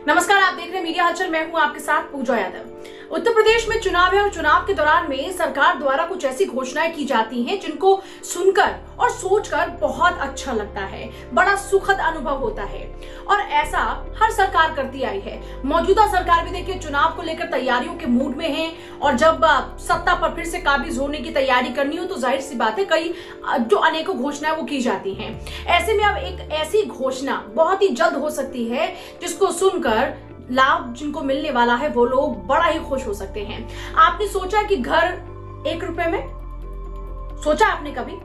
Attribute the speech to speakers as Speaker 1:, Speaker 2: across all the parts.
Speaker 1: नमस्कार, आप देख रहे हैं मीडिया हलचल। मैं हूं आपके साथ पूजा यादव। उत्तर प्रदेश में चुनाव है और चुनाव के दौरान में सरकार द्वारा कुछ ऐसी घोषणाएं की जाती हैं जिनको सुनकर और सोचकर बहुत अच्छा लगता है, बड़ा सुखद अनुभव होता है और ऐसा हर सरकार करती आई है। मौजूदा सरकार भी देखिए चुनाव को लेकर तैयारियों के मूड में है और जब सत्ता पर फिर से काबिज होने की तैयारी करनी हो तो जाहिर सी बात है कई जो अनेकों घोषणाएं वो की जाती हैं। ऐसे में अब एक ऐसी घोषणा बहुत ही जल्द हो सकती है जिसको सुनकर लाभ जिनको मिलने वाला है वो लोग बड़ा ही खुश हो सकते हैं। आपने सोचा कि घर 1 रुपए में, सोचा आपने कभी?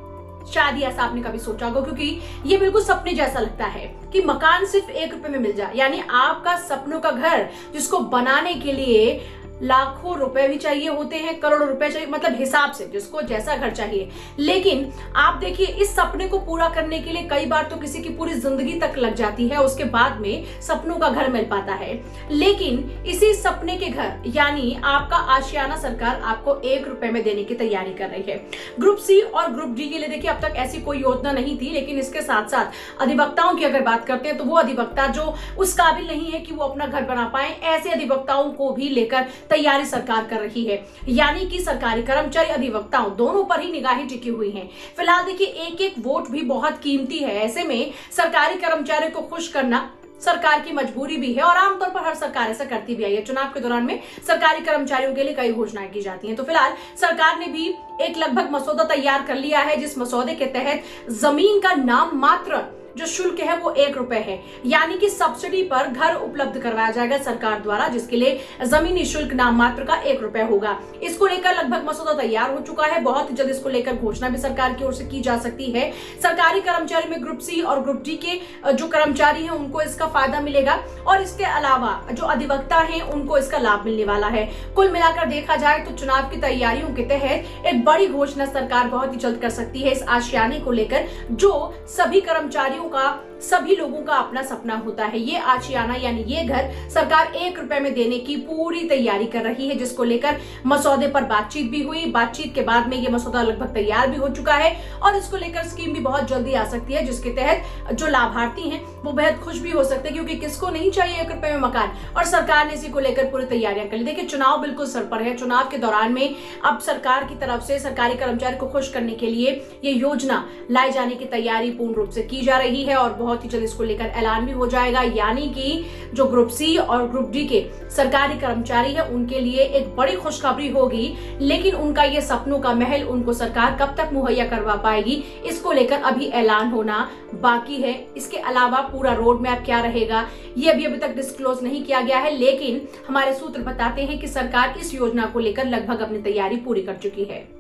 Speaker 1: शायद ही ऐसा आपने कभी सोचा होगा, क्योंकि ये बिल्कुल सपने जैसा लगता है कि मकान सिर्फ 1 रुपए में मिल जाए। यानी आपका सपनों का घर जिसको बनाने के लिए लाखों रुपए भी चाहिए होते हैं, करोड़ों रुपए चाहिए, मतलब हिसाब से जिसको जैसा घर चाहिए। लेकिन आप देखिए इस सपने को पूरा करने के लिए कई बार तो किसी की पूरी जिंदगी तक लग जाती है, उसके बाद में सपनों का घर मिल पाता है। लेकिन इसी सपने के घर यानी आपका आशियाना सरकार आपको 1 रुपए में देने की तैयारी कर रही है। ग्रुप सी और ग्रुप डी के लिए देखिए अब तक ऐसी कोई योजना नहीं थी, लेकिन इसके साथ साथ अधिवक्ताओं की अगर बात करते हैं तो वो अधिवक्ता जो उस काबिल नहीं है कि वो अपना घर बना पाए, ऐसे अधिवक्ताओं को भी लेकर तैयारी सरकार कर रही है। यानी कि सरकारी कर्मचारी अधिवक्ताओं दोनों पर ही निगाहें टिकी हुई हैं। फिलहाल देखिए एक एक वोट भी बहुत कीमती है। ऐसे में सरकारी कर्मचारियों को खुश करना सरकार की मजबूरी भी है और आमतौर पर हर सरकार ऐसा करती भी आई है। चुनाव के दौरान में सरकारी कर्मचारियों के लिए कई घोषणाएं की जाती हैं। तो फिलहाल सरकार ने भी एक लगभग मसौदा तैयार कर लिया है, जिस मसौदे के तहत जमीन का नाम मात्र जो शुल्क है वो 1 रुपए है। यानी कि सब्सिडी पर घर उपलब्ध करवाया जाएगा सरकार द्वारा, जिसके लिए जमीनी शुल्क नाम मात्र का 1 रुपए होगा। इसको लेकर लगभग मसौदा तैयार हो चुका है। बहुत जल्द इसको लेकर घोषणा भी सरकार की ओर से की जा सकती है। सरकारी कर्मचारी में ग्रुप सी और ग्रुप डी के जो कर्मचारी हैं उनको इसका फायदा मिलेगा और इसके अलावा जो अधिवक्ता हैं उनको इसका लाभ मिलने वाला है। कुल मिलाकर देखा जाए तो चुनाव की तैयारियों के तहत एक बड़ी घोषणा सरकार बहुत ही जल्द कर सकती है इस आशियाने को लेकर, जो सभी कर्मचारियों का, सभी लोगों का अपना सपना होता है। ये आशियाना यानी ये घर सरकार 1 रुपए में देने की पूरी तैयारी कर रही है, जिसको लेकर मसौदे पर बातचीत भी हुई। बातचीत के बाद में ये मसौदा लगभग तैयार भी हो चुका है और इसको लेकर स्कीम भी बहुत जल्दी आ सकती है, जिसके तहत जो लाभार्थी हैं वो बेहद खुश भी हो सकते हैं, क्योंकि किसको नहीं चाहिए 1 रुपए में मकान। और सरकार ने इसी को लेकर पूरी तैयारियां कर ली। देखिए चुनाव बिल्कुल सर पर है। चुनाव के दौरान में अब सरकार की तरफ से सरकारी कर्मचारी को खुश करने के लिए ये योजना लाए जाने की तैयारी पूर्ण रूप से की जा रही है और बहुत ही जल्द इसको लेकर ऐलान भी हो जाएगा। यानी कि जो ग्रुप सी और ग्रुप डी के सरकारी कर्मचारी है उनके लिए एक बड़ी खुशखबरी होगी, लेकिन उनका ये सपनों का महल उनको सरकार कब तक मुहैया करवा पाएगी इसको लेकर अभी ऐलान होना बाकी है। इसके अलावा पूरा रोड मैप क्या रहेगा ये अभी तक डिस्क्लोज नहीं किया गया है, लेकिन हमारे सूत्र बताते हैं कि सरकार इस योजना को लेकर लगभग अपनी तैयारी पूरी कर चुकी है।